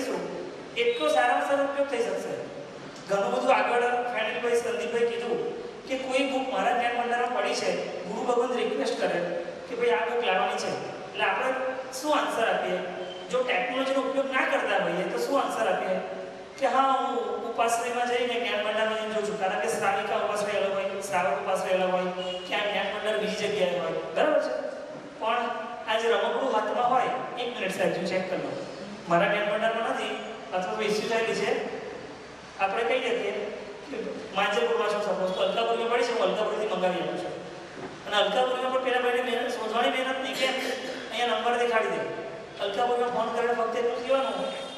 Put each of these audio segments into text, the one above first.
કરીશું એટલો સારામાં સારો ઉપયોગ થઈ શકશે. ઘણું બધું આગળ ફેનિલભાઈ સંદીપભાઈ કીધું કે કોઈ બુક મારા જ્ઞાન ભંડારમાં પડી છે, ગુરુ ભગવંત રિક્વેસ્ટ કરે કે ભાઈ આ બુક લાવવાની છે, એટલે આપણે શું આન્સર આપીએ? જો ટેકનોલોજીનો ઉપયોગ ના કરતા હોઈએ તો શું આન્સર આપીએ? કે હા હું ઉપાશ્રયમાં જઈને જ્ઞાન ભંડારમાં જોઉં છું, કારણ કે શ્રાવિકા ઉપાશ્રય અલગ હોય, શ્રાવક ઉપાશ્રય અલગ હોય, ક્યાં જ્ઞાન ભંડાર બીજી જગ્યાએ હોય, બરાબર છે. પણ આ જે રમકડું હાથમાં હોય, 1 મિનિટ સાહેબ ચેક કરી લો, મારા જ્ઞાન ભંડારમાં નથી અથવા તો ઇસ્યુ થયેલી છે, આપણે કહી શકીએ કે માંજલપુરમાં છું સપોઝ, તો અલકાપુરમાં પડી છે, હું અલકાપુરથી મંગાવી આપું છું. અને અલકાપુરમાં પણ પેલા ભાઈને મહેનત શોધવાની મહેનત નહીં, કેમ અહીંયા નંબર દેખાડી દે, અલકાપુરમાં ફોન કરીને ફક્ત એટલું કહેવાનું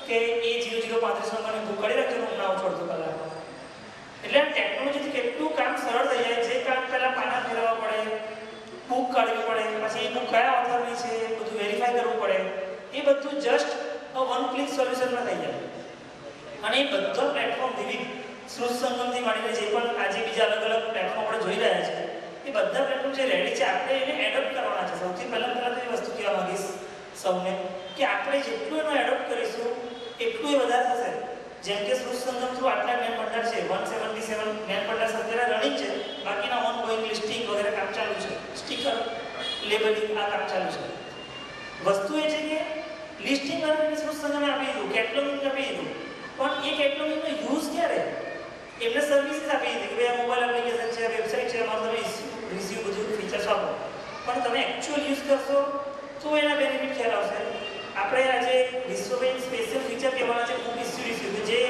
કે A0035 નંબરની બુક કાઢી રાખજો, હું ના છોડતો કલાક. એટલે ટેકનોલોજીથી કેટલું કામ સરળ થઈ જાય. જે કામ પહેલાં પાના ફેરવવા પડે, બુક કાઢવી પડે, પછી એ બુક કયા ઓથરની છે બધું વેરીફાઈ કરવું પડે, એ બધું જસ્ટ વન ક્લિક સોલ્યુશનમાં થઈ જાય. અને એ બધા પ્લેટફોર્મ વિવિધ શ્રુત સંગમથી માંડીને જે પણ આજે બીજા અલગ અલગ પ્લેટફોર્મ આપણે જોઈ રહ્યા છે, એ બધા પ્લેટફોર્મ જે રેડી છે, આપણે એને એડોપ્ટ કરવાના છે. સૌથી પહેલાં તો એ વસ્તુ કહેવા માંગીશ સૌને કે આપણે જેટલું એનો એડોપ્ટ કરીશું એટલું એ વધારે થશે. જેમ કે શ્રુત સંગમ થ્રુ આટલા જ્ઞાન ભંડાર છે, 177 જ્ઞાન ભંડાર અત્યારે રનિંગ છે, બાકીના ઓન ગોઈંગ લિસ્ટિંગ વગેરે કામ ચાલુ છે, સ્ટીકર લેબલિંગ આ કામ ચાલુ છે. વસ્તુ એ છે કે લિસ્ટિંગ કરીને શ્રુત સંગમે આપી દીધું, કેટલોગિંગ આપી દીધું, પણ એ કેટલોગિંગનો યુઝ ક્યારે? એમને સર્વિસીસ આપી દીધી કે ભાઈ આ મોબાઈલ એપ્લિકેશન છે, વેબસાઇટ છે, અમારું તમે રિસીવ બધું ફીચર્સ આપો, પણ તમે એકચ્યુઅલ યુઝ કરશો તો એના બેનિફિટ ખ્યાલ આવશે. આપણે આજે વિશ્વબેંક સ્પેશિયલ ફીચર કહેવાના છે બુક ઇસ્યુ રિસીવ, જે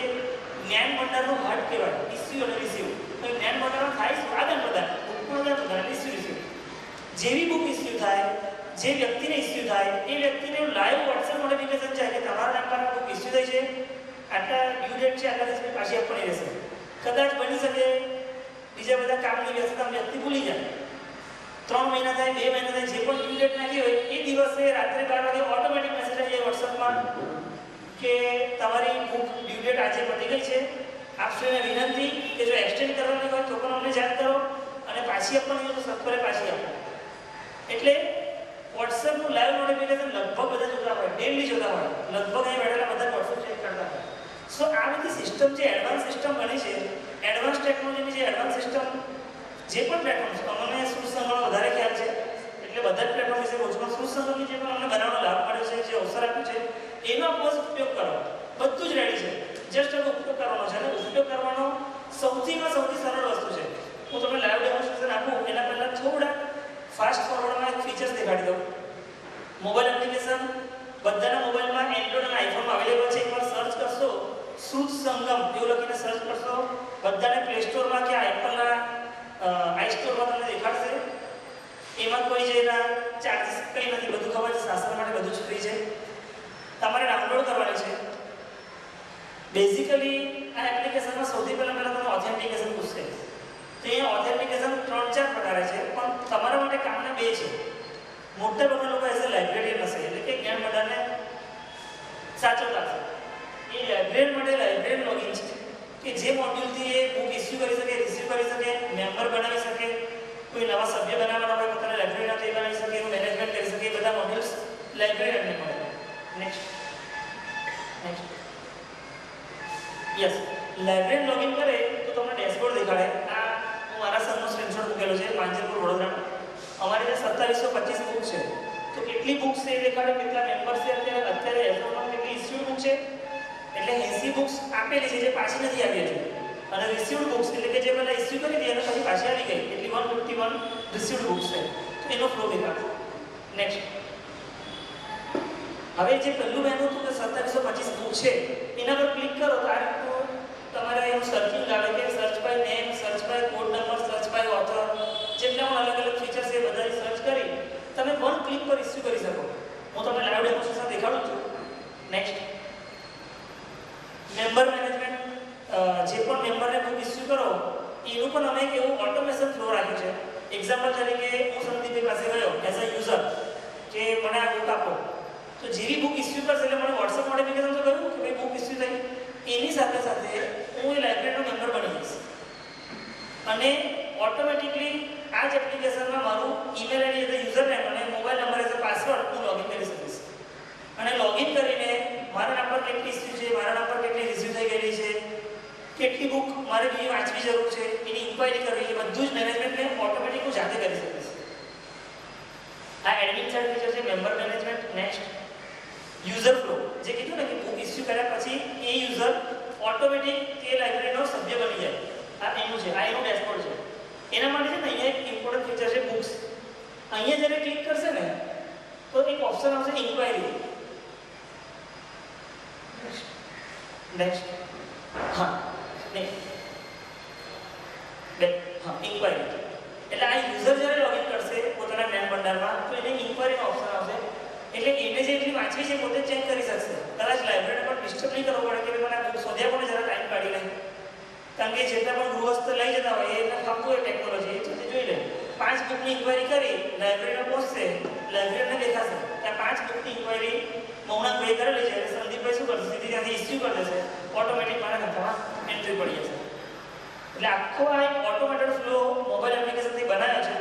જ્ઞાન ભંડારનો હાર્ટ કહેવાય, ઇસ્યુ અને રિસીવ. તો જ્ઞાન ભંડારમાં થાય શું? આદાન પ્રદાન, બુકનું આદાન પ્રદાન, ઇસ્યુ રિસીવ. જેવી બુક ઇસ્યુ થાય, જે વ્યક્તિને ઇસ્યુ થાય, એ વ્યક્તિને લાઈવ વોટ્સએપ નોટિફિકેશન જાય કે તમારા નામ પર બુક ઇસ્યુ થઈ છે, આટલા ડ્યુ ડેટ છે, આટલા દિવસની પાછી આપવાની રહેશે. કદાચ બની શકે બીજા બધા કામની વ્યસ્તતા વ્યક્તિ ભૂલી જાય, 3 મહિના થાય, 2 મહિના થાય, જે પણ ડ્યુ ડેટ નાખી હોય એ દિવસે રાત્રે 12 વાગે ઓટોમેટિક મેસેજ આવી જાય વોટ્સએપમાં કે તમારી બુક ડ્યુ ડેટ આજે પતી ગઈ છે, આપશ્રીને વિનંતી કે જો એક્સટેન્ડ કરવાની હોય તો પણ અમને જાણ કરો, અને પાછી આપવાની હોય તો સત્વરે પાછી આપો. એટલે વોટ્સએપનું લાઈવ નોટિફિકેશન લગભગ બધા જોતા હોય, ડેલી જોતા હોય, લગભગ અહીં બેઠેલા બધા વોટ્સએપ ચેક કરતા હોય. સો આ બધી સિસ્ટમ જે એડવાન્સ સિસ્ટમ બની છે, એડવાન્સ ટેકનોલોજીની જે એડવાન્સ સિસ્ટમ જે પણ પ્લેટફોર્મ છે, અમને શ્રુત સંગમનો વધારે ખ્યાલ છે એટલે બધા જ પ્લેટફોર્મ વિશે કહું છું. શ્રુત સંગમની જે પણ અમને બનાવવાનો લાભ મળ્યો છે, જે અવસર આપ્યું છે, એનો બસ ઉપયોગ કરો, બધું જ રેડી છે, જસ્ટ એનો ઉપયોગ કરવાનો છે. અને ઉપયોગ કરવાનો સૌથી સરળ વસ્તુ છે. હું તમને લાઈવ ડેમોન્સ્ટ્રેશન આપું એના પહેલાં થોડા ફાસ્ટ ફોરવર્ડમાં એક ફીચર્સ દેખાડી દઉં. મોબાઈલ એપ્લિકેશન બધાના મોબાઈલમાં એન્ડ્રોઇડ અને આઈફોનમાં અવેલેબલ છે. એકવાર સર્ચ કરશો શ્રુત સંગમ એવું લખીને સર્ચ કરશો, બધાને પ્લે સ્ટોરમાં કે એપલના આઈ સ્ટોરમાં તમને દેખાડશે. એમાં કોઈ જે એના ચાર્જીસ કંઈ નથી, બધું ખબર છે, શાસ્ત્ર માટે બધું જ ફ્રી છે. તમારે ડાઉનલોડ કરવાની છે. બેઝિકલી આ એપ્લિકેશનમાં સૌથી પહેલાં તમને ઓથેન્ટિકેશન પૂછશે. તો અહીંયા ઓથેન્ટિકેશન 3-4 પ્રકારે છે, પણ તમારા માટે કામના 2 છે. મોટાભાગના લોકો એઝ અ લાઇબ્રેરિયન હશે, એટલે કે જ્ઞાન ભંડારને સાચવતા હશે. એ લાઇબ્રેરિયન માટે લાઇબ્રેરિયન લોગિન છે કે જે મોડ્યુલથી એ બુક ઇસ્યુ કરી શકે, રિસીવ કરી શકે, મેમ્બર બનાવી શકે, કોઈ નવા સભ્ય બનાવવાના હોય પોતાના લાઇબ્રેરીના તે બનાવી શકે, એનું મેનેજમેન્ટ કરી શકે, એ બધા મોડ્યુલ્સ લાઇબ્રેરિયનને મળે. નેક્સ્ટ યસ, લાઇબ્રેરિયન લોગિન કરે તો તમને ડેશબોર્ડ દેખાડે. આ હું મારા સનનો સ્ક્રીનશોટ મૂકેલો છે, માંજલપુર વડોદરાનો. અમારી ત્યાં 2725 બુક છે, તો કેટલી બુક્સ છે એ દેખાડે, કેટલા મેમ્બર્સ છે, અત્યારે એઝોમાં કેટલી ઇસ્યુ બુક છે. એટલે 80 બુક્સ આપેલી છે જે પાછી નથી આવી હજુ, અને રિસીવ્ડ બુક્સ એટલે કે જે પહેલાં ઇસ્યુ કરી હતી અને પછી પાછી આવી ગઈ, એટલી 151 રિસીવ્ડ બુક્સ છે. તો એનો ફ્લો દેખાડો. નેક્સ્ટ, હવે જે પહેલું મેનુ હતું કે 2725 બુક છે, એના પર ક્લિક કરો તો આ રીતનું તમારે એનું સર્ચિંગ આવે કે search by name, search by code number, search by author, જેટલા પણ અલગ અલગ ફીચર્સ છે બધાની સર્ચ કરી તમે 1 ક્લિક પર ઇસ્યુ કરી શકો. હું તમને લાઈવ ડેમોન્સ્ટ્રેશન દેખાડું છું. નેક્સ્ટ, મેમ્બર મેનેજમેન્ટ, જે પણ મેમ્બરને બુક ઇસ્યુ કરો એનું પણ અમે એક એવું ઓટોમેશન ફ્લો રાખ્યું છે. એક્ઝામ્પલ તરીકે હું સંદીપભાઈ પાસે ગયો એઝ અ યુઝર કે મને આ બુક આપો, તો જેવી બુક ઇસ્યુ કરશે એટલે મને વોટ્સએપ નોટિફિકેશન તો કહ્યું કે ભાઈ બુક ઇસ્યુ થઈ, એની સાથે સાથે હું એ લાઇબ્રેરીનો મેમ્બર બની જઈશ અને ઓટોમેટિકલી આ જ એપ્લિકેશનમાં મારું email ID as a user name અને mobile number as a password હું લોગિન કરી શકીશ. અને લોગિન કરીને મારા નામ પર કંઈ કેટલી ઇસ્યુ છે, મારા નામ પર કેટલી રિસીવ થઈ ગયેલી છે, કેટલી બુક મારે બીજી વાંચવી જરૂર છે, એની ઇન્ક્વાયરી કરવી, એ બધું જ મેનેજમેન્ટ ઓટોમેટિક હું જાતે કરી શકીશ. આ એડમિન સાઇડ ફીચર છે. Member management. Next user flow. જે કીધું ને કે બુક ઇસ્યુ કર્યા પછી એ યુઝર ઓટોમેટિક તે લાઇબ્રેરીનો સભ્ય બની જાય. આ એનું છે, આ એનું ડેશબોર્ડ છે. એના માટે છે ને અહીંયા એક ઇમ્પોર્ટન્ટ ફીચર છે બુક્સ. અહીંયા જ્યારે ક્લિક કરશે ને તો એક ઓપ્શન આવશે ઇન્ક્વાયરી. નેક્સ્ટ હા ઇન્ક્વાયરી. એટલે આ યુઝર જ્યારે લોગિન કરશે પોતાના જ્ઞાન ભંડારમાં તો એને ઇન્ક્વાયરીનો ઓપ્શન આવશે. એટલે એને જે એટલી વાંચવી છે પોતે ચેક કરી શકશે. કદાચ લાઇબ્રેરીને પણ ડિસ્ટર્બ નહીં કરવો પડે કે મને આ બુક શોધ્યા પણ જરા ટાઈમ કાઢી લે. કારણ કે જેટલા પણ ગૃહસ્થ લઈ જતા હોય એને ફક્ત એ ટેકનોલોજી એ છે જોઈ લે. 5 બુકની ઇન્ક્વાયરી કરી લાઇબ્રેરીમાં પહોંચશે, લાઇબ્રેરીને દેખાશે કે આ 5 બુકની ઇન્ક્વાયરી મૌનાભાઈ કરેલી છે. સંદીપભાઈ શું કરશે? સીધી ત્યાંથી ઇસ્યુ કરી દેશે, ઓટોમેટિક મારા ખાતામાં એન્ટ્રી પડી જશે. એટલે આખો આ એક ઓટોમેટેડ ફ્લો મોબાઈલ એપ્લિકેશનથી બનાવ્યો છે.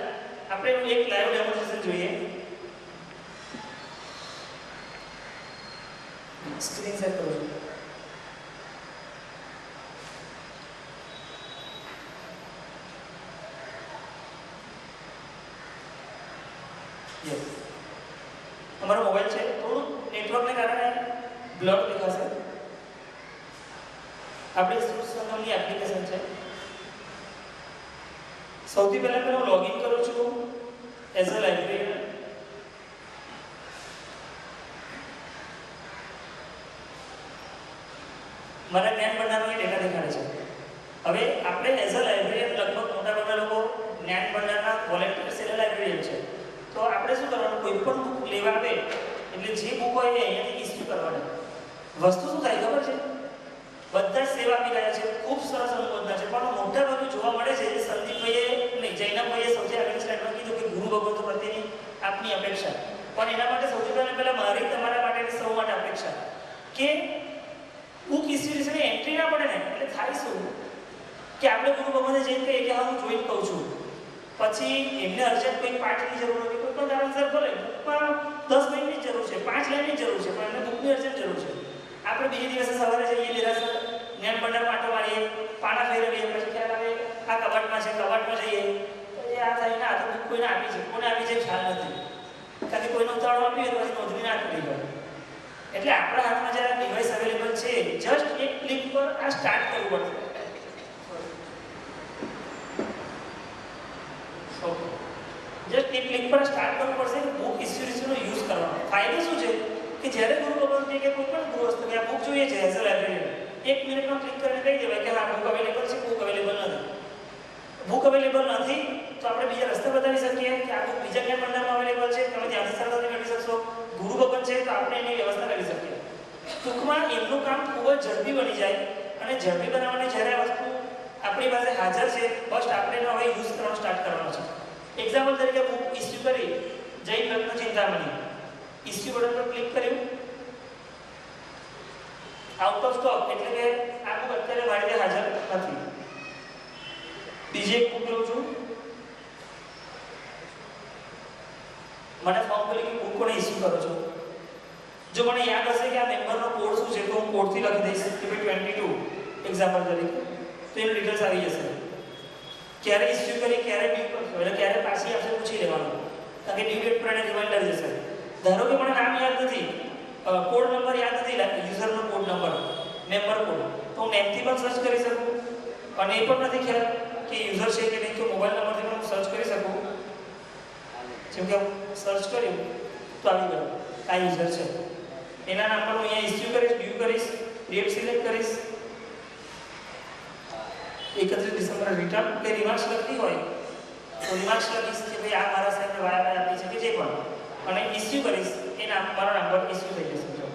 આપણે એનું એક લાઈવ ડેમોન્સ્ટ્રેશન જોઈએ. સ્ક્રીન શેર કરો. યસ, અમારો મોબાઈલ છે, થોડું નેટવર્કને કારણે બ્લર દેખાશે. આપણી સંગમની એપ્લિકેશન છે. સૌથી પહેલા હું લોગિન કરું છું એઝ અ લાઇબ્રેરિયન. મારા જ્ઞાન ભંડારનો ડેટા દેખાડે છે. હવે આપણે એઝ અ લાઇબ્રેરિયન લગભગ મોટાભાગના લોકો જ્ઞાન ભંડારના વોલેન્ટિયર સેલ લાઇબ્રેરિયન છે. તો આપણે શું કરવાનું? કોઈ પણ બુક લેવા આવે એટલે જે બુક હોય એ અહીંયાથી ઇસ્યુ કરવાની. વસ્તુ શું થાય ખબર છે? બધા જ સેવા આપી રહ્યા છે, ખૂબ સરસ અનુમોદના છે, પણ મોટા ભાગે જોવા મળે છે જે સંદીપભાઈએ નહીં જૈનભાઈએ સૌથી આગળ સ્લાઇડમાં કીધું કે ગુરુ ભગવંતો પ્રત્યેની આપની અપેક્ષા. પણ એના માટે સૌથી પહેલા મારી તમારા માટેની સૌ માટે અપેક્ષા કે બુક ઇસ્યુ છે એન્ટ્રી ના પડે ને. એટલે થાય શું કે આપણે ગુરુ ભગવંતે જઈને કહીએ કે હા હું જોઈને કહું છું, પછી એમને અર્જન્ટ કોઈ પાઠની જરૂર હોય, કોઈ પણ કારણસર ભલે બુકમાં 10 મિનિટની જરૂર છે, 5 લાઈનની જરૂર છે, પણ એમને બુકની અર્જન્ટ જરૂર છે. આપણે બીજા દિવસે સવારે જઈએ નિરાશર જ્ઞાન ભંડારમાં આંટો મારીએ, પાના ફેરવીએ, પછી ખ્યાલ આવે આ કબાટમાં છે, કબાટમાં જઈએ પછી આ થાય ના આ તો બુક કોઈને આપી છે, કોને આપી છે ખ્યાલ નથી. કારણ કે કોઈને ઉતાવળ આપી હોય તો પછી નોંધણી ના કરી હોય. એટલે આપણા હાથમાં જ્યારે ડિવાઇસ અવેલેબલ છે, જસ્ટ એક ક્લિક પર આ સ્ટાર્ટ કરવું પડશે. જસ્ટ એક ક્લિક પર સ્ટાર્ટ કરવું પડશે. બુક ઇસ્યુનો યુઝ કરવાનો ફાયદો શું છે કે જ્યારે ગુરુ ભગવંત કે કોઈ પણ ગૃહસ્થ કે આ બુક જોઈએ છે એઝ અ લાઇબ્રેરિયન, 1 મિનિટમાં ક્લિક કરીને કહી દેવાય કે હા બુક અવેલેબલ છે, બુક અવેલેબલ નથી. બુક અવેલેબલ નથી તો આપણે બીજા રસ્તે બતાવી શકીએ કે આ બુક બીજા જ્ઞાન ભંડારમાં અવેલેબલ છે, તમે ત્યાંથી સરળતાથી મેળવી શકશો. ગુરુ ભગવંત છે તો આપણે એની વ્યવસ્થા કરી શકીએ. ટૂંકમાં એમનું કામ ખૂબ જ ઝડપી બની જાય. અને ઝડપી બનાવવાની જ્યારે આ વસ્તુ આપણી પાસે હાજર છે, બસ આપણે એનો હવે યુઝ કરવાનો સ્ટાર્ટ કરવાનો છે. એક્ઝામ્પલ તરીકે બુક ઇસ્યુ કરી જૈન રત્ન ચિંતામણી, ઇસ્યુ બટન પર ક્લિક કર્યું, આઉટ ઓફ સ્ટોક એટલે કે આ બુક અત્યારે મારી પાસે હાજર નથી. બીજી એક બુક લઉં છું, મને ફોર્મ ખોલી કે બુક કોને ઇસ્યુ કરો છો. જો મને યાદ હશે કે આ મેમ્બરનો કોડ શું છે તો હું કોડથી લખી દઈશ કે ભાઈ 22 એક્ઝામ્પલ તરીકે, તો એની ડિટેલ્સ આવી જશે. ક્યારે ઇસ્યુ કરી, ક્યારે ડ્યુ કરશો, એટલે ક્યારે પાછી આપશે પૂછી લેવાનું, કારણ કે ડ્યુ ડેટ પર એને રિમાઇન્ડર જશે. ધારો કે મને નામ યાદ નથી, કોડ નંબર યાદ નથી, યુઝરનો કોડ નંબર, મેમ્બર કોડ, તો હું નેમથી પણ સર્ચ કરી શકું. અને એ પણ નથી ખ્યાલ કે યુઝર છે કે નહીં, તો મોબાઈલ નંબરથી પણ હું સર્ચ કરી શકું. જેમ કે સર્ચ કર્યું તો આવી ગયું આ યુઝર છે. એના નામ પર હું અહીંયા ઇસ્યુ કરીશ, ડ્યુ કરીશ, ડેટ સિલેક્ટ કરીશ, 31 ડિસેમ્બર રિટર્ન કે રિમાર્ક્સ લખતી હોય તો રિમાર્ક્સ લખીશ કે ભાઈ આ મારા સાહેબને વાયા આપી છે કે જે પણ, અને ઇસ્યુ કરીશ એ નામ મારો નંબર ઇસ્યુ થઈ જશે. જો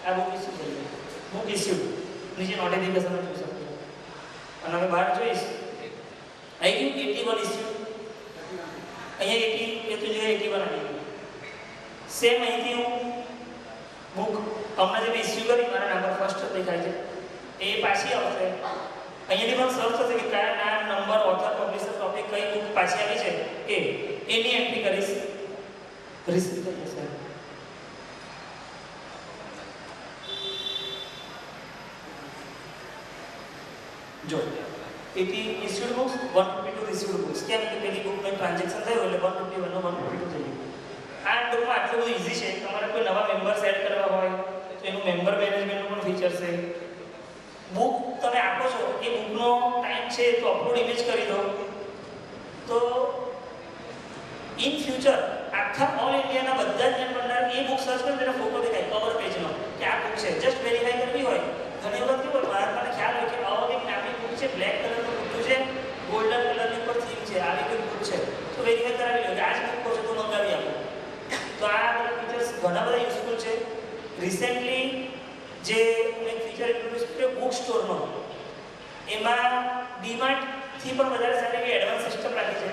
આ બુક ઇસ્યુ થઈ ગઈ, બુક ઇસ્યુ નીચે નોટિફિકેશન જોઈ શકો છો. અને હવે બહાર જોઈશ આવી ગયું 81 ઇસ્યુ, અહીંયા 80 એ તો જોઈએ 81 આવી ગયું. સેમ અહીંથી હું બુક હમણાં જે મેં ઇસ્યુ કરી મારા નંબર ફર્સ્ટ દેખાય છે એ પાછી આવશે. અહીંયાથી પણ સર્ચ થશે કે કયા નામ, નંબર, ઓથર, પબ્લિશર, ટોપિક, કઈ બુક પાછી આવી છે એની એન્ટ્રી કરીશ. રિસીવ કરી લેશે. જો 80 issued books, 152 received books. કેમ કે પેલી બુકનું ટ્રાન્ઝેક્શન થયું એટલે 151 નું 152 થઈ ગયું. આ બુકમાં આટલું બધું ઇઝી છે. તમારે કોઈ નવા મેમ્બર્સ એડ કરવા હોય તો એનું મેમ્બર મેનેજમેન્ટનું પણ ફીચર છે. બુક તમે આપો છો એ બુકનો ટાઈમ છે તો અપલોડ ઇમેજ કરી દો તો ઇન ફ્યુચર આખા ઓલ ઇન્ડિયાના બધા જ ભંડાર એ બુક સર્ચ કરીને તેનો ફોટો દેખાય કવર પેજનો કે આ બુક છે. જસ્ટ વેરીફાઈ કરવી હોય. ઘણી વખત કેવું મને ખ્યાલ હોય કે આવો એક નાની બુક છે, બ્લેક કલરનું બુક છે, ગોલ્ડન કલરની ઉપર થીમ છે, આવી કોઈ બુક છે તો વેરીફાઈ કરાવી લો કે આ જ બુક છે તો મંગાવી આપો. તો આ ફીચર્સ ઘણા બધા યુઝફુલ છે. રિસેન્ટલી જે એક ફીચર ઇન્ટ્રોડ્યુસ કર્યો બુક સ્ટોરનો, એમાં ડીમાર્ટ થી પણ વધારે સારી એવી એડવાન્સ સિસ્ટમ રાખી છે.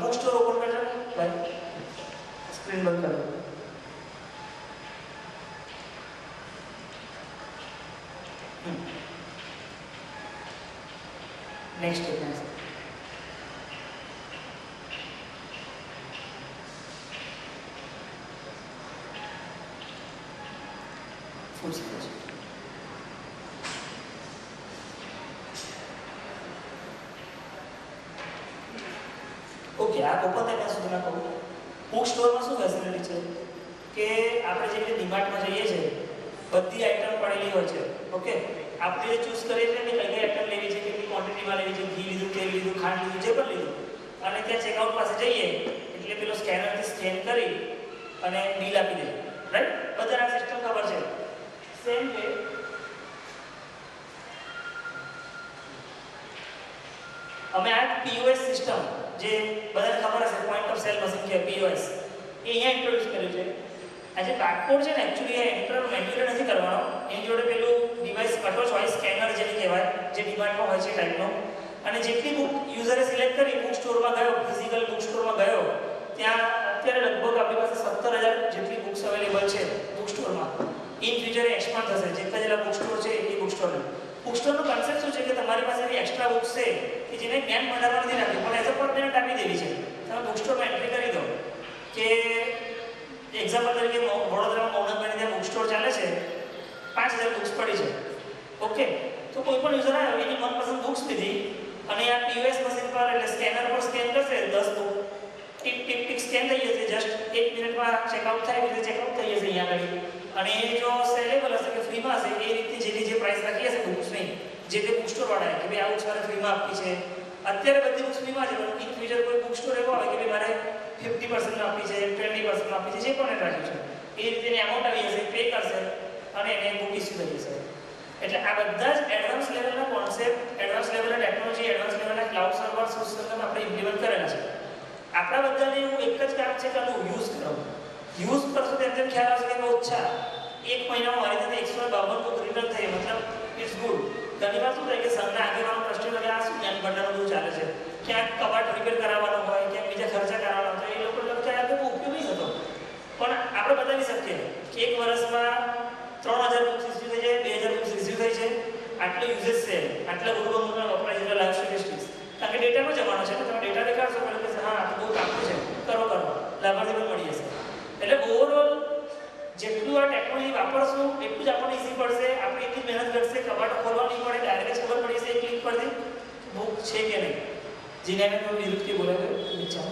બુક સ્ટોર ઓપન કરજો ભાઈ, સ્ક્રીન બંધ કરો. નેક્સ્ટ સ્ટેપ ફૂલ સ્ક્રીન. ઓકે, આ ઓપન થાય ત્યાં સુધી કહું બુક સ્ટોરમાં શું ફેસિલિટી છે કે આપણે જે રીતે ડીમાર્ટમાં જઈએ છીએ બધી આઈટમ પડેલી હોય છે. ઓકે, આપણે જે ચૂઝ કરીએ છીએ કે કઈ કઈ આઈટમ લેવી છે, કેટલી ક્વોન્ટિટીમાં લેવી છે, ઘી લીધું, તેલ લીધું, ખાંડ લીધું, જે પણ લીધું, અને ત્યાં ચેકઆઉટ પાસે જઈએ એટલે પેલો સ્કેનરથી સ્કેન કરી અને બિલ આપી દે. રાઈટ, બધાને સિસ્ટમ ખબર છે. સેમ વે અમે આ POS સિસ્ટમ જે બધાને ખબર હશે, પોઈન્ટ ઓફ સેલ મશીન કે POS, એ અહીંયા ઇન્ટ્રોડ્યુસ કર્યું છે. આ જે બારકોડ છે ને એકચ્યુઅલી એ એન્ટર મેન્યુઅલી નથી કરવાનો. એની જોડે પેલું ડિવાઇસ કટો ચોઇસ સ્કેનર જેને કહેવાય, જે ડિમાન્ડમાં હોય છે ટાઈપનો, અને જેટલી બુક યુઝરે સિલેક્ટ કરી બુક સ્ટોરમાં ગયો, ફિઝિકલ બુક સ્ટોરમાં ગયો, ત્યાં અત્યારે લગભગ આપણી પાસે 17,000 જેટલી બુક્સ અવેલેબલ છે બુક સ્ટોરમાં. ઇન ફ્યુચર એક્સપાન્ડ થશે. જેટલા જેટલા બુક સ્ટોર છે એટલી બુક સ્ટોર. બુક સ્ટોરનો કન્સેપ્ટ શું છે કે તમારી પાસે એવી એક્સ્ટ્રા બુક્સ છે કે જેને જ્ઞાન ભંડારમાં નથી રાખી પણ એઝ અ પરમેનન્ટ આપી દેવી છે. તમે બુક સ્ટોરમાં એન્ટ્રી કરી દો કે એક્ઝામ્પલ તરીકે વડોદરામાં મૌનકભાઈની ત્યાં બુક સ્ટોર ચાલે છે, 5,000 બુક્સ પડી છે. ઓકે, તો કોઈ પણ યુઝર આવે એની મનપસંદ બુક્સ લીધી અને આ POS મશીન પર એટલે સ્કેનર પર સ્કેન કરશે 10 book, tick tick tick scan થઈ જશે. જસ્ટ 1 મિનિટમાં ચેકઆઉટ થાય એટલે ચેકઆઉટ થઈ જશે અહીંયા આગળ. અને એ જો સેલેબલ હશે કે ફ્રીમાં હશે એ રીતે જેની જે પ્રાઇસ રાખી હશે બુક્સની, જે તે બુક સ્ટોર વાળાએ કે ભાઈ આ બુક્સ મારે ફ્રીમાં આપવી છે. અત્યારે બધી બુક્સ ફ્રીમાં છે, પણ ઇન ફ્યુચર કોઈ બુક સ્ટોર એવો આવે કે ભાઈ મારે 50% આપી છે, 20% આપી છે, જે પણ રાખ્યું છે એ રીતે એની અમાઉન્ટ આવી જશે, પે કરશે અને એને બુક ઇસ્યુ થઈ જશે. એટલે આ બધા જ એડવાન્સ લેવલના કોન્સેપ્ટ, એડવાન્સ લેવલના ટેકનોલોજી, એડવાન્સ લેવલના ક્લાઉડ સર્વર સિસ્ટમ આપણે ઇમ્પ્લિમેન્ટ કરેલા છે. આપણા બધાને એવું એક જ કામ છે કે આનું યુઝ કરવું. યુઝ કરશો તેમ તેમ ખ્યાલ આવશે કે ઓછા 1 મહિનામાં મારી સાથે 152 બુક રિટર્ન થઈ, મતલબ ઇટ્સ ગુડ. ઘણી વાર શું થાય કે સંઘના આગેવાનો ટ્રસ્ટી વગેરે આ શું જ્ઞાન ભંડારનું બધું ચાલે છે, ક્યાંક કબાટ રિપેર કરાવવાનો હોય, ક્યાંક બીજા ખર્ચા કરાવવાના હોય, એ લોકો લગતા આ બહુ ઉપયોગી થતો. પણ આપણે બતાવી શકીએ કે 1 વર્ષમાં 3,000 બુક્સ ઇસ્યુ થઈ જાય, 2,000 બુક્સ ઇસ્યુ થઈ છે, આટલો યુઝેસ છે, આટલા ગુરુબંધુના વપરાય જેટલા લાઈફ સ્ટેટિસ્ટિક્સ. કારણ કે ડેટાનો જમાનો છે, તમે ડેટા દેખાડશો એટલે કે હા આ તો બહુ કામનું છે, કરો લાભાર્થી પણ મળી જશે. એટલે ઓવરઓલ જેટલું આ ટેકનોલોજી વાપરશું એટલું જ આપણને ઈઝી પડશે. આપણે એટલી મહેનત કરશે, કબાટો ખોલવા નહીં પડે, ડાયરેક્ટ ખબર પડી જશે ક્લિક પરથી બુક છે કે નહીં. જીને મેં વિરુદ્ધ કે બોલાવ્યો વિચાર